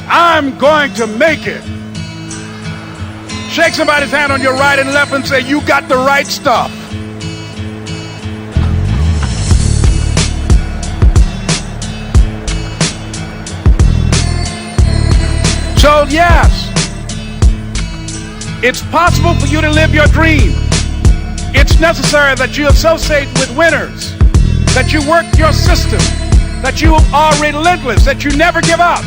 I'm going to make it. Shake somebody's hand on your right and left and say, you got the right stuff. So yes, it's possible for you to live your dream. It's necessary that you associate with winners, that you work your system, that you are relentless, that you never give up.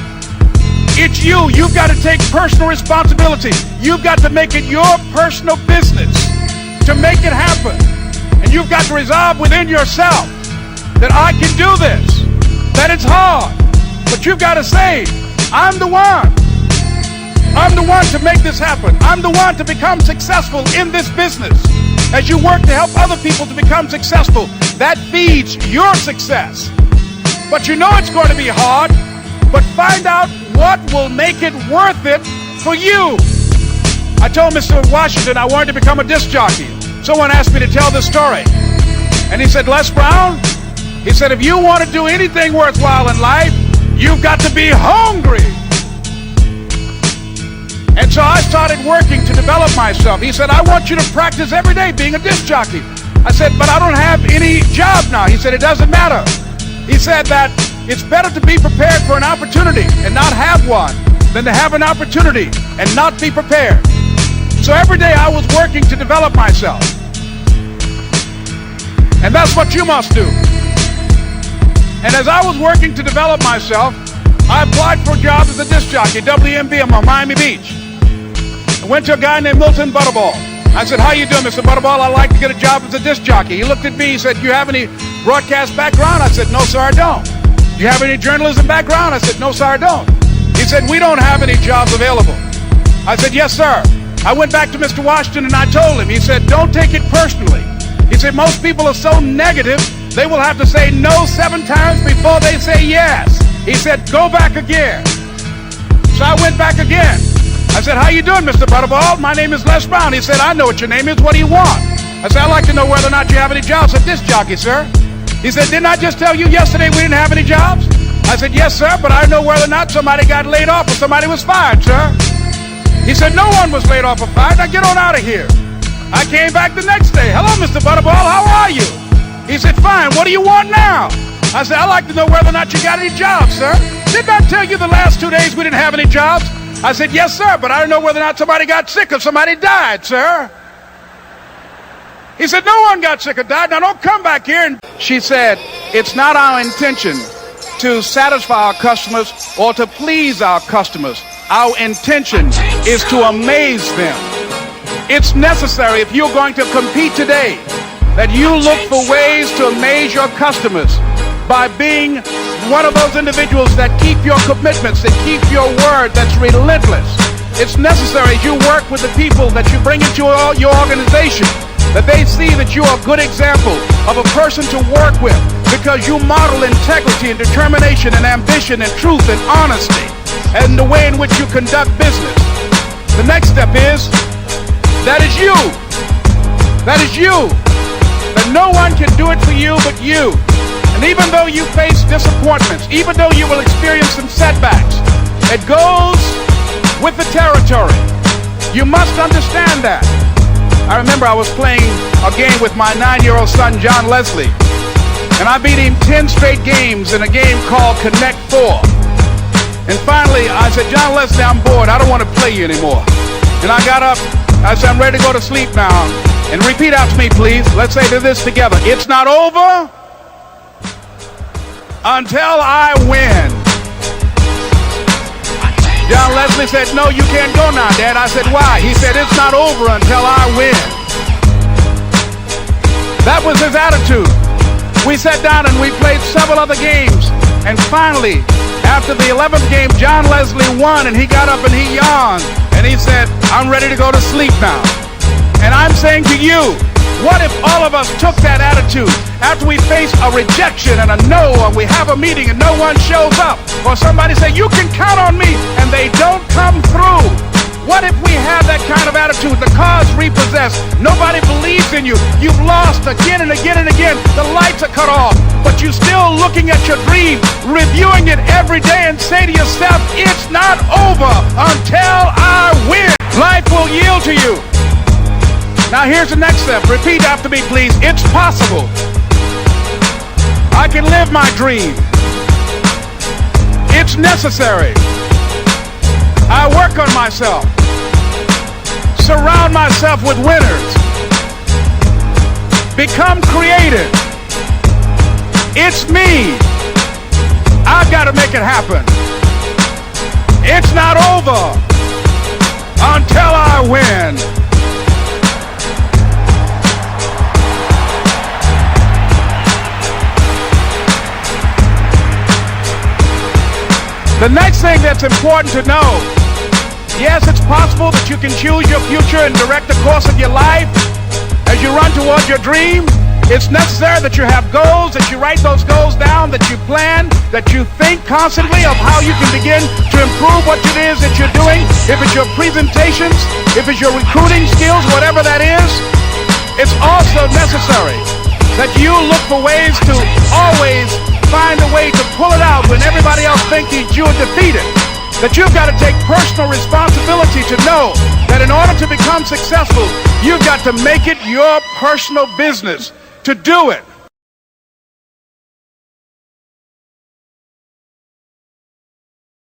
It's you. You've got to take personal responsibility. You've got to make it your personal business to make it happen. And you've got to resolve within yourself that I can do this, that it's hard, but you've got to say, I'm the one. I'm the one to make this happen. I'm the one to become successful in this business. As you work to help other people to become successful, that feeds your success. But you know it's going to be hard, but find out what will make it worth it for you. I told Mr. Washington I wanted to become a disc jockey. Someone asked me to tell this story. And he said, Les Brown, he said, if you want to do anything worthwhile in life, you've got to be hungry. And so I started working to develop myself. He said, I want you to practice every day being a disc jockey. I said, but I don't have any job now. He said, it doesn't matter. He said that it's better to be prepared for an opportunity and not have one than to have an opportunity and not be prepared. So every day I was working to develop myself. And that's what you must do. And as I was working to develop myself, I applied for a job as a disc jockey, WMBM on Miami Beach. I went to a guy named Milton Butterball. I said, how you doing, Mr. Butterball? I'd like to get a job as a disc jockey. He looked at me, he said, do you have any broadcast background? I said, no, sir, I don't. Do you have any journalism background? I said, no, sir, I don't. He said, we don't have any jobs available. I said, yes, sir. I went back to Mr. Washington and I told him. He said, don't take it personally. He said, most people are so negative, they will have to say no 7 times before they say yes. He said, go back again. So I went back again. I said, how you doing, Mr. Butterball? My name is Les Brown. He said, I know what your name is. What do you want? I said, I'd like to know whether or not you have any jobs at disc jockey, sir. He said, didn't I just tell you yesterday we didn't have any jobs? I said, yes, sir, but I know whether or not somebody got laid off or somebody was fired, sir. He said, no one was laid off or fired. Now get on out of here. I came back the next day. Hello, Mr. Butterball. How are you? He said, fine. What do you want now? I said, I'd like to know whether or not you got any jobs, sir. Didn't I tell you the last 2 days we didn't have any jobs? I said, yes, sir, but I don't know whether or not somebody got sick or somebody died, sir. He said, no one got sick or died. Now don't come back here. And she said, it's not our intention to satisfy our customers or to please our customers. Our intention is to amaze them. It's necessary, if you're going to compete today, that you look for ways to amaze your customers by being one of those individuals that keep your commitments, that keep your word, that's relentless. It's necessary as you work with the people that you bring into your organization, that they see that you are a good example of a person to work with because you model integrity and determination and ambition and truth and honesty and the way in which you conduct business. The next step is, that is you. That is you. That no one can do it for you but you. And even though you face disappointments, even though you will experience some setbacks, it goes with the territory. You must understand that. I remember I was playing a game with my 9-year-old son, John Leslie, and I beat him 10 straight games in a game called Connect 4. And finally, I said, John Leslie, I'm bored. I don't want to play you anymore. And I got up. I said, I'm ready to go to sleep now. And repeat out to me, please. Let's say this together. It's not over until I win. John Leslie said, no, you can't go now, Dad. I said, why? He said, it's not over until I win. That was his attitude. We sat down and we played several other games. And finally, after the 11th game, John Leslie won, and he got up and he yawned. And he said, I'm ready to go to sleep now. And I'm saying to you, what if all of us took that attitude after we face a rejection and a no, or we have a meeting and no one shows up, or somebody say, you can count on me, and they don't come through? What if we have that kind of attitude? The car's repossessed. Nobody believes in you. You've lost again and again and again. The lights are cut off. But you're still looking at your dream, reviewing it every day, and say to yourself, it's not over until I win. Life will yield to you. Now here's the next step. Repeat after me, please. It's possible. I can live my dream. It's necessary. I work on myself. Surround myself with winners. Become creative. It's me. I've got to make it happen. It's not over until I win. The next thing that's important to know, yes, it's possible that you can choose your future and direct the course of your life as you run towards your dream. It's necessary that you have goals, that you write those goals down, that you plan, that you think constantly of how you can begin to improve what it is that you're doing. If it's your presentations, if it's your recruiting skills, whatever that is, it's also necessary that you look for ways to always find a way to pull it out when everybody else thinks you're defeated. That you've got to take personal responsibility to know that in order to become successful, you've got to make it your personal business to do it.